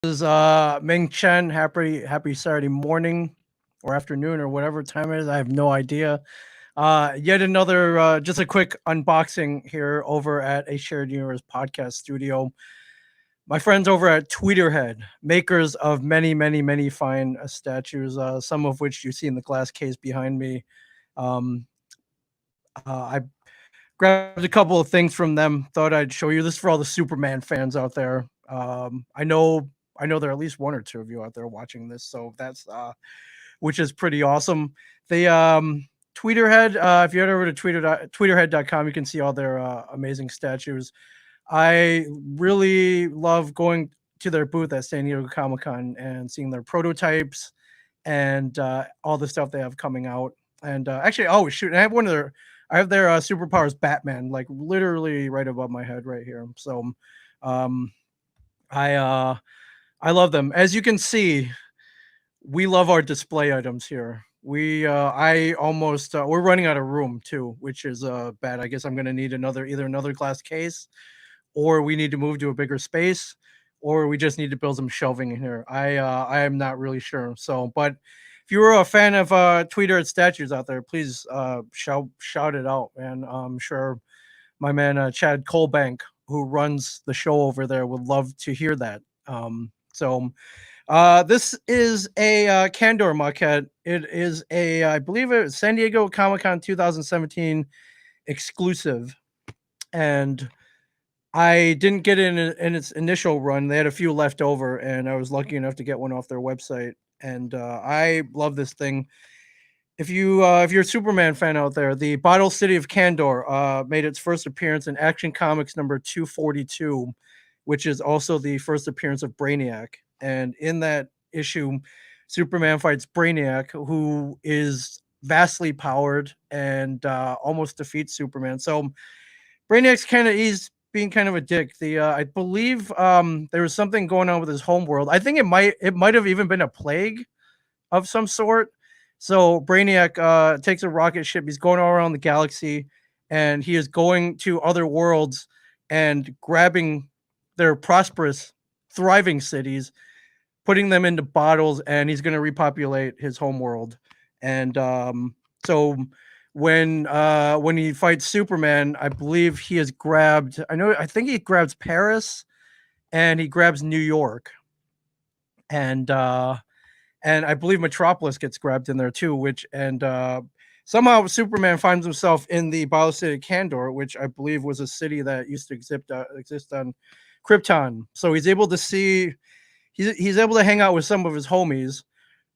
Is Ming Chen. Happy Saturday morning or afternoon or whatever time it is. I have no idea. Yet another just a quick unboxing here over at a shared universe podcast studio. My friends over at Tweeterhead, makers of many fine statues, some of which you see in the glass case behind me. Um, I grabbed a couple of things from them. Thought I'd show you this for all the Superman fans out there. I know there are at least one or two of you out there watching this, so that's which is pretty awesome. The Tweeterhead, if you head over to tweeterhead.com, you can see all their amazing statues. I really love going to their booth at San Diego Comic Con and seeing their prototypes and all the stuff they have coming out. And actually, oh shoot, I have their superpowers Batman, like literally right above my head right here. So, um, I uh, I love them. As you can see, we love our display items here. I almost we're running out of room too, which is bad. I guess I'm gonna need either another glass case, or we need to move to a bigger space, or we just need to build some shelving in here. I am not really sure. So, but if you were a fan of Tweeter statues out there, please shout it out, man. I'm sure my man Chad Colbank, who runs the show over there, would love to hear that. This is a Kandor Maquette. It is I believe it was San Diego Comic Con 2017 exclusive, and I didn't get it in its initial run. They had a few left over, and I was lucky enough to get one off their website. And I love this thing. If you're a Superman fan out there, the Bottle City of Kandor made its first appearance in Action Comics number 242, which is also the first appearance of Brainiac. And in that issue, Superman fights Brainiac, who is vastly powered and almost defeats Superman. So Brainiac's he's being kind of a dick. I believe there was something going on with his homeworld. I think it might have even been a plague of some sort. So Brainiac takes a rocket ship. He's going all around the galaxy, and he is going to other worlds and grabbing their prosperous, thriving cities, putting them into bottles, and he's going to repopulate his homeworld. And so when he fights Superman, I believe he has grabbed. I think he grabs Paris, and he grabs New York, and I believe Metropolis gets grabbed in there too. Somehow Superman finds himself in the Biocity Kandor, which I believe was a city that used to exist on Krypton. So he's able to see, he's able to hang out with some of his homies.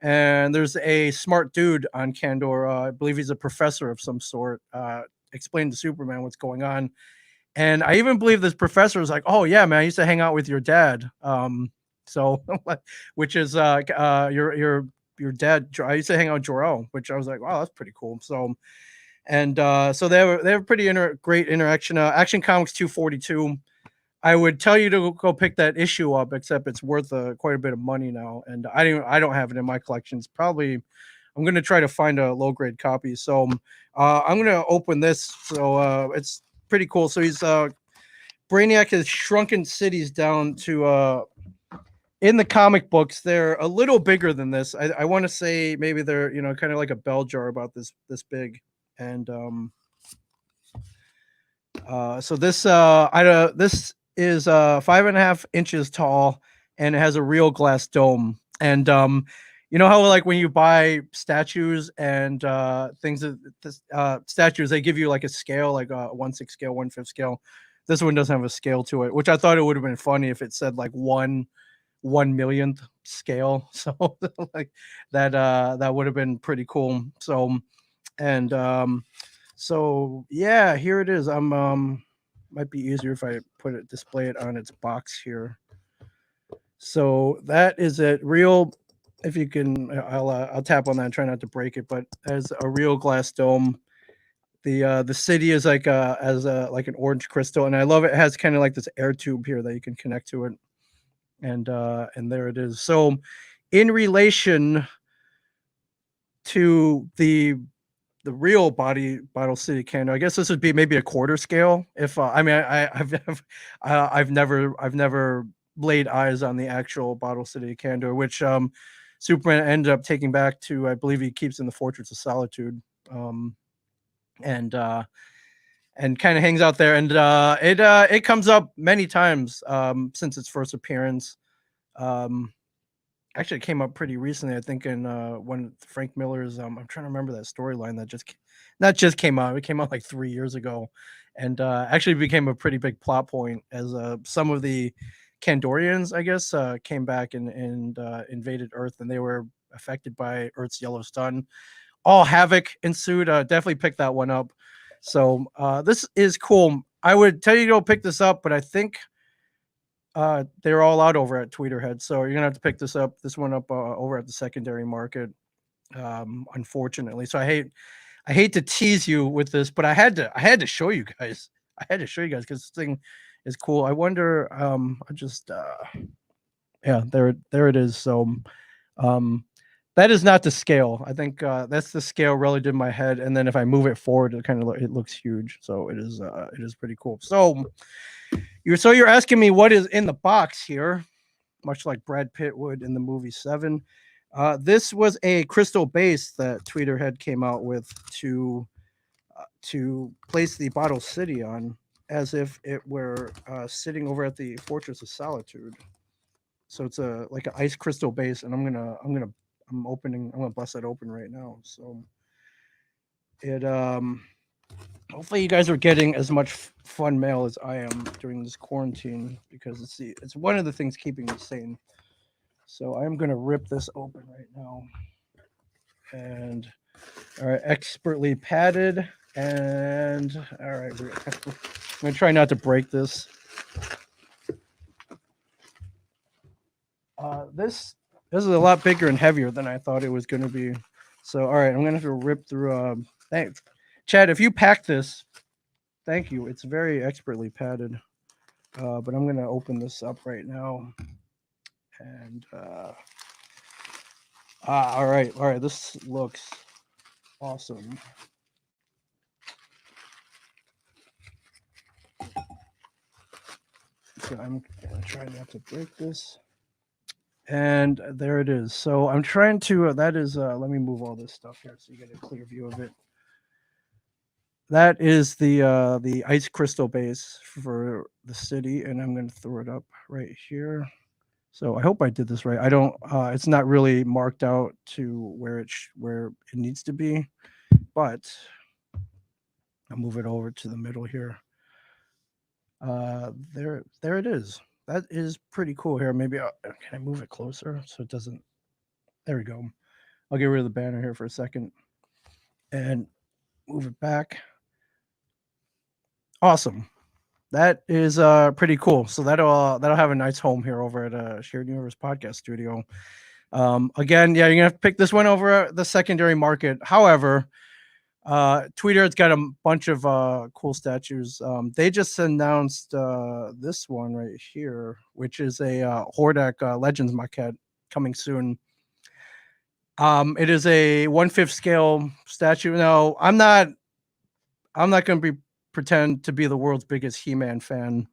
And there's a smart dude on Kandor. I believe he's a professor of some sort. Explain to Superman what's going on. And I even believe this professor is like, "Oh yeah, man, I used to hang out with your dad." So, which is your dad. I used to hang out with Jor-El, which I was like, "Wow, that's pretty cool." So, and so they have a pretty great interaction. Action Comics 242. I would tell you to go pick that issue up, except it's worth quite a bit of money now, and I don't have it in my collections. Probably, I'm gonna try to find a low grade copy. So, I'm gonna open this. So it's pretty cool. So he's Brainiac has shrunken cities down to in the comic books they're a little bigger than this. I want to say maybe they're kind of like a bell jar about this big. And so this is 5.5 inches tall, and it has a real glass dome. And you know how like when you buy statues and things that statues, they give you like a scale, like a 1/6 scale, 1/5 scale. This one doesn't have a scale to it, which I thought it would have been funny if it said like 1/1 millionth scale. So like that would have been pretty cool. So and so yeah, here it is. Might be easier if I display it on its box here. So that is it. Real, if you can, I'll tap on that and try not to break it. But as a real glass dome, the city is like like an orange crystal, and I love it. It has kind of like this air tube here that you can connect to it, and there it is. So, in relation to the real bottle city candle, I guess this would be maybe a quarter scale. If I mean, I've never laid eyes on the actual bottle city of Kandor, which Superman ended up taking back to, I believe he keeps in the Fortress of Solitude, um, and kind of hangs out there. And it comes up many times since its first appearance. Um, Actually, it came up pretty recently. I think in when Frank Miller's. I'm trying to remember that storyline that not just came out. It came out like 3 years ago, and actually became a pretty big plot point as some of the Kandorians, I guess, came back and invaded Earth, and they were affected by Earth's yellow sun. All havoc ensued. Definitely pick that one up. So this is cool. I would tell you to go pick this up, but I think they're all out over at Tweeterhead, so you're gonna have to pick this one up over at the secondary market. Unfortunately, so I hate to tease you with this, but I had to show you guys. I had to show you guys because this thing is cool. I wonder. I just yeah, there it is. So um, that is not the scale. I think that's the scale relative to my head, and then if I move it forward, it looks huge. So it is pretty cool. So you're asking me what is in the box here, much like Brad Pitt would in the movie Seven. This was a crystal base that Tweeterhead came out with to place the bottle city on, as if it were sitting over at the Fortress of Solitude. So it's a like an ice crystal base, and I'm gonna bust that open right now. So it hopefully you guys are getting as much fun mail as I am during this quarantine, because it's one of the things keeping me sane. So I'm gonna rip this open right now, and all right, expertly padded, and all right, I'm gonna try not to break this. This is a lot bigger and heavier than I thought it was gonna be. So all right, I'm gonna have to rip through. Thanks, Chad. If you pack this, thank you. It's very expertly padded. But I'm gonna open this up right now, and all right. This looks awesome. So I'm gonna try not to break this. And there it is. So I'm trying to. That is. Let me move all this stuff here so you get a clear view of it. That is the ice crystal base for the city, and I'm going to throw it up right here. So I hope I did this right. I don't. It's not really marked out to where it needs to be, but I'll move it over to the middle here. There it is. That is pretty cool. Here, maybe can I move it closer so it doesn't? There we go. I'll get rid of the banner here for a second and move it back. Awesome. That is pretty cool. So that'll have a nice home here over at Shared Universe Podcast Studio. Again, yeah, you're gonna have to pick this one over the secondary market. However, Tweeterhead's got a bunch of cool statues. They just announced this one right here, which is a Hordak Legends maquette coming soon. It is a 1/5 scale statue. Now, I'm not going to pretend to be the world's biggest He-Man fan.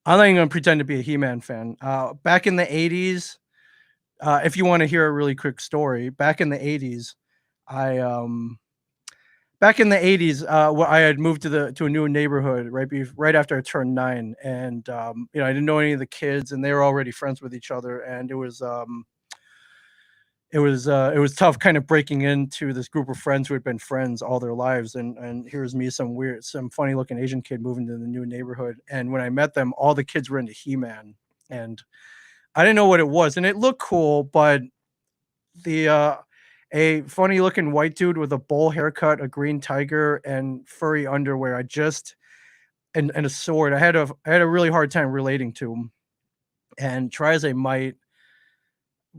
I'm not even going to pretend to be a He-Man fan. Back in the 80s, if you want to hear a really quick story, back in the 80s, I I had moved to a new neighborhood right after I turned 9, and I didn't know any of the kids, and they were already friends with each other, and it was tough kind of breaking into this group of friends who had been friends all their lives, and here's me, some funny looking Asian kid moving to the new neighborhood, and when I met them, all the kids were into He-Man, and I didn't know what it was, and it looked cool, but the a funny looking white dude with a bowl haircut, a green tiger, and furry underwear. And a sword. I had a really hard time relating to him. And try as I might,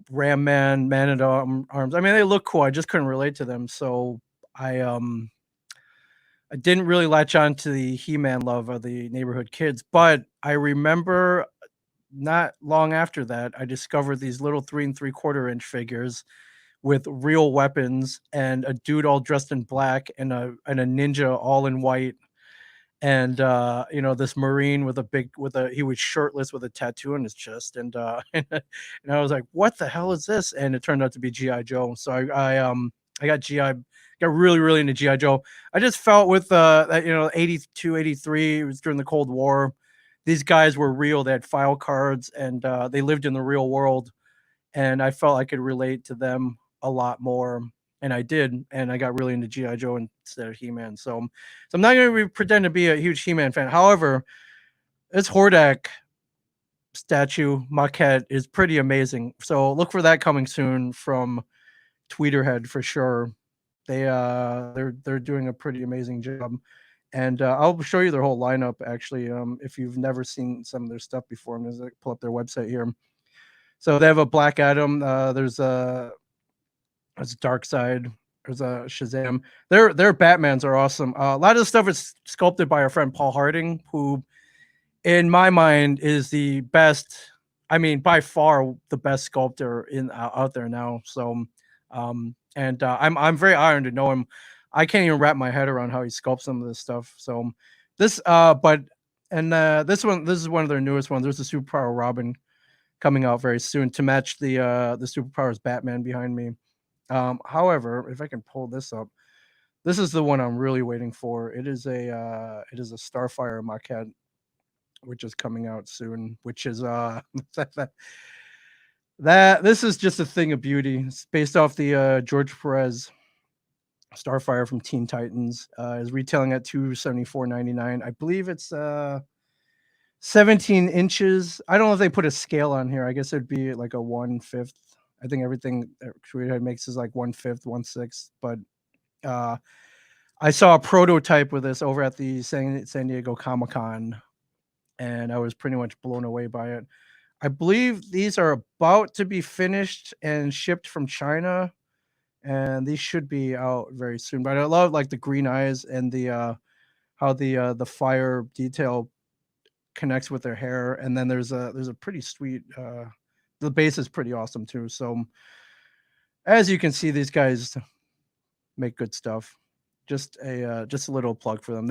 Ram Man, Man at Arms. I mean, they look cool. I just couldn't relate to them. So I didn't really latch on to the He-Man love of the neighborhood kids. But I remember not long after that, I discovered these little 3 3/4 inch figures with real weapons and a dude all dressed in black and a ninja all in white. and this Marine with a big with a he was shirtless with a tattoo on his chest, and and I was like, what the hell is this? And it turned out to be GI Joe. So I got got really really into GI Joe. I just felt with that 82, 83, it was during the Cold War. These guys were real. They had file cards, and they lived in the real world, and I felt I could relate to them a lot more, and I did, and I got really into GI Joe instead of He-Man. So I'm not going to pretend to be a huge He-Man fan. However, this Hordak statue maquette is pretty amazing. So look for that coming soon from Tweeterhead for sure. They're doing a pretty amazing job. And I'll show you their whole lineup actually. If you've never seen some of their stuff before, I'm gonna pull up their website here. So they have a Black Adam. There's Dark Side. There's a Shazam. Their Batmans are awesome. A lot of the stuff is sculpted by our friend Paul Harding, who, in my mind, is the best. I mean, by far the best sculptor in out there now. So, I'm very honored to know him. I can't even wrap my head around how he sculpts some of this stuff. So, this but and this is one of their newest ones. There's a Superpower Robin coming out very soon to match the Superpowers Batman behind me. However, if I can pull this up, this is the one I'm really waiting for. It is a Starfire maquette, which is coming out soon. Which is that this is just a thing of beauty. It's based off the George Perez Starfire from Teen Titans. Is retailing at $274.99. I believe it's 17 inches. I don't know if they put a scale on here. I guess it'd be like a 1/5. I think everything that Tweeterhead makes is like 1/5, 1/6. But uh, I saw a prototype with this over at the San Diego Comic Con, and I was pretty much blown away by it. I believe these are about to be finished and shipped from China, and these should be out very soon. But I love like the green eyes and the how the fire detail connects with their hair, and then there's a pretty sweet the base is pretty awesome too. So as you can see, these guys make good stuff. Just a little plug for them.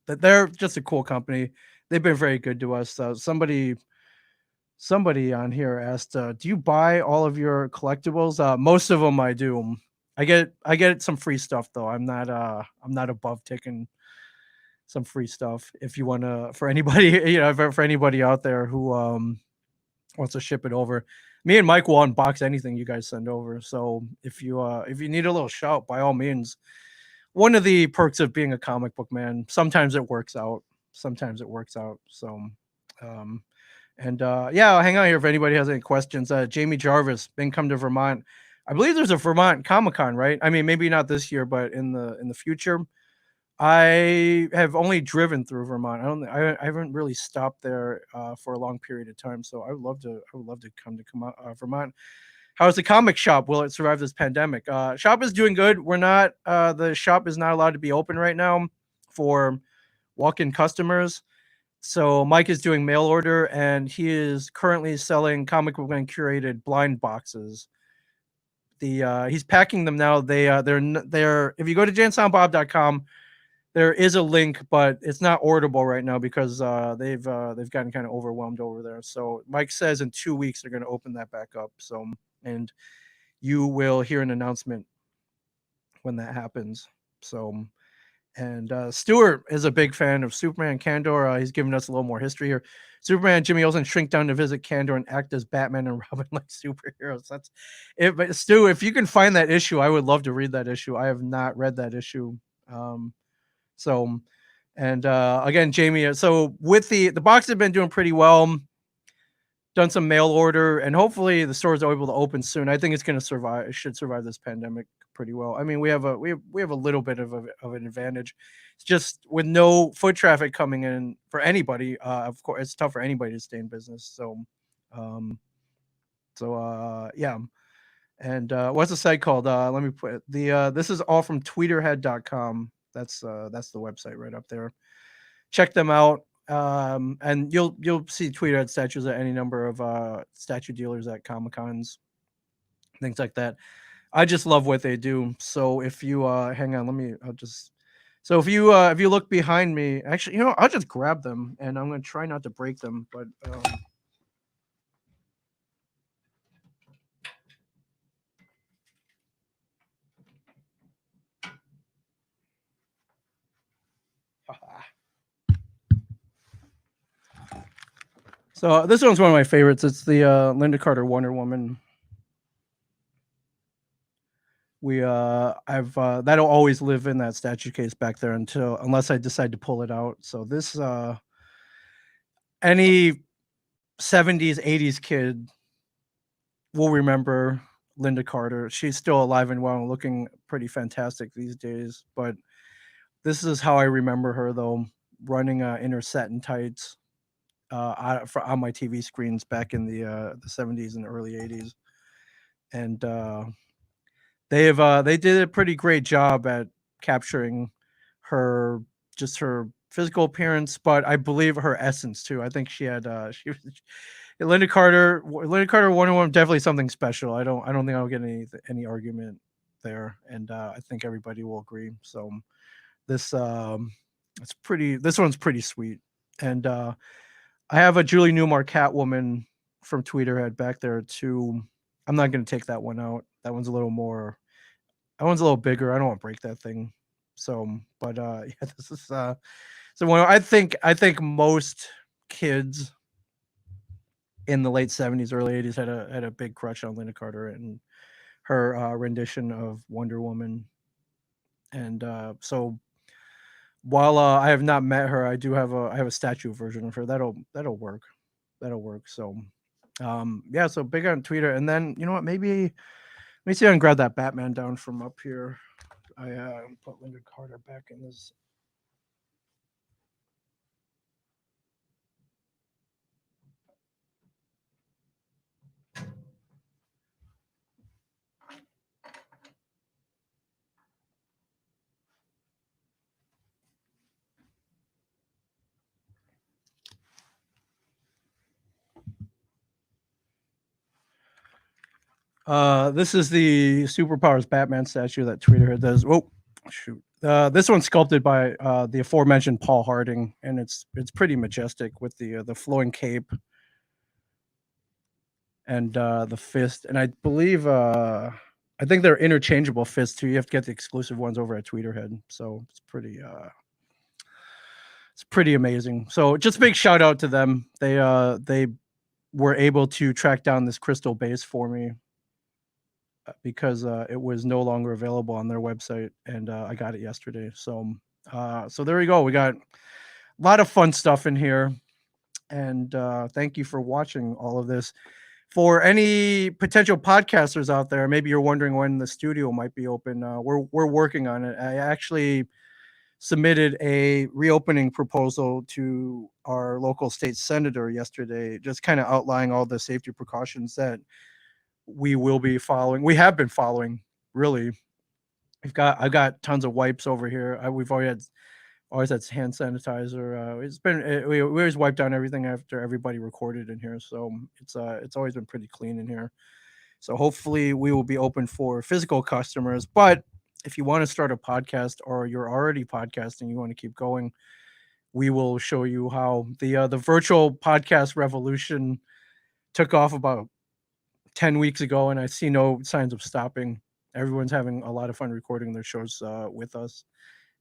They're just a cool company. They've been very good to us. Somebody on here asked, "Do you buy all of your collectibles?" Most of them I do. I get some free stuff though. I'm not above taking some free stuff. If you want to, for anybody, for anybody out there who wants to ship it over, me and Mike will unbox anything you guys send over. So if you need a little shout, by all means. One of the perks of being a comic book man, sometimes it works out. Sometimes it works out. So, um, yeah, I'll hang out here if anybody has any questions. Jamie Jarvis, been come to Vermont. I believe there's a Vermont Comic Con, right? I mean, maybe not this year, but in the future. I have only driven through Vermont. I haven't really stopped there for a long period of time. So I would love to come out Vermont. How's the comic shop? Will it survive this pandemic? Shop is doing good. The shop is not allowed to be open right now for walk-in customers. So Mike is doing mail order, and he is currently selling comic book and curated blind boxes. He's packing them now. They're if you go to jansoundbob.com, there is a link, but it's not orderable right now because they've gotten kind of overwhelmed over there. So Mike says in 2 weeks they're going to open that back up. So, and you will hear an announcement when that happens. So, and Stuart is a big fan of Superman Kandor. He's giving us a little more history here. Superman and Jimmy Olsen shrink down to visit Kandor and act as Batman and Robin like superheroes. That's it. But Stu, if you can find that issue, I would love to read that issue. I have not read that issue. So, and again, Jamie. So with the box have been doing pretty well. Done some mail order, and hopefully the stores are able to open soon. I think it's going to survive. It should survive this pandemic pretty well. I mean, we have a little bit of an advantage. It's just with no foot traffic coming in for anybody. Of course, it's tough for anybody to stay in business. So, um, yeah. And what's the site called? Let me put the this is all from tweeterhead.com. That's the website right up there. Check them out. And you'll see Tweeterhead statues at any number of statue dealers at Comic Cons, things like that. I just love what they do. So if you hang on, I'll just So if you look behind me, actually, I'll just grab them and I'm gonna try not to break them. But so this one's one of my favorites. It's the Linda Carter Wonder Woman. I've that'll always live in that statue case back there unless I decide to pull it out. So this any 70s 80s kid will remember Linda Carter. She's still alive and well, looking pretty fantastic these days. But this is how I remember her, though, running in her satin tights on my TV screens back in the 70s and early 80s. And they did a pretty great job at capturing her, just her physical appearance, but I believe her essence too. I think she had she was Linda Carter Wonder Woman, definitely something special. I don't think I'll get any argument there, and I think everybody will agree. So this this one's pretty sweet, and I have a Julie Newmar Catwoman from Tweeterhead back there too. I'm not going to take that one out. That one's a little more. That one's a little bigger. I don't want to break that thing. So, but yeah, this is so one. I think most kids in the late 70s, early 80s had a big crush on Linda Carter and her rendition of Wonder Woman. And so while I have not met her, I have a statue version of her. That'll work. That'll work. So yeah, so big on Twitter. And then you know what? Maybe let me see if I can grab that Batman down from up here. I put Linda Carter back in this. This is the Superpowers Batman statue that Tweeterhead does. Oh, shoot. This one's sculpted by the aforementioned Paul Harding, and it's pretty majestic with the flowing cape and the fist. And I believe I think they're interchangeable fists too. You have to get the exclusive ones over at Tweeterhead, so it's pretty amazing. So just a big shout out to them. They were able to track down this crystal base for me because it was no longer available on their website, and I got it yesterday. So so there we go. We got a lot of fun stuff in here, and thank you for watching all of this. For any potential podcasters out there, maybe you're wondering when the studio might be open. We're working on it. I actually submitted a reopening proposal to our local state senator yesterday, just kind of outlining all the safety precautions that we will be following. We have been following, really. I've got tons of wipes over here. We've always had hand sanitizer. It's been we always wipe down everything after everybody recorded in here, so it's always been pretty clean in here. So hopefully we will be open for physical customers. But if you want to start a podcast or you're already podcasting, you want to keep going, we will show you how the virtual podcast revolution took off about 10 weeks ago, and I see no signs of stopping. Everyone's having a lot of fun recording their shows with us,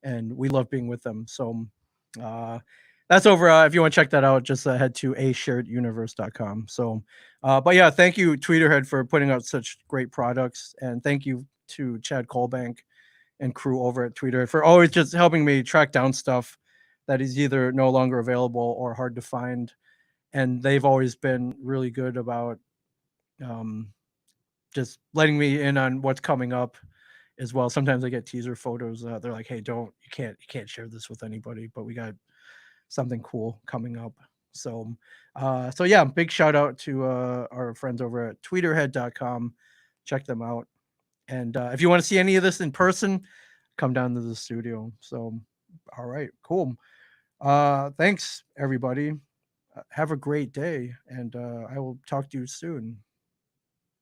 and we love being with them. So that's over. If you want to check that out, just head to ashareduniverse.com. So, but yeah, thank you, Tweeterhead, for putting out such great products. And thank you to Chad Colbank and crew over at Tweeterhead for always just helping me track down stuff that is either no longer available or hard to find. And they've always been really good about just letting me in on what's coming up as well. Sometimes I get teaser photos. They're like, "Hey, you can't share this with anybody, but we got something cool coming up." So, so yeah, big shout out to our friends over at tweeterhead.com. Check them out. And if you want to see any of this in person, come down to the studio. So, all right, cool. Thanks everybody. Have a great day, and I will talk to you soon.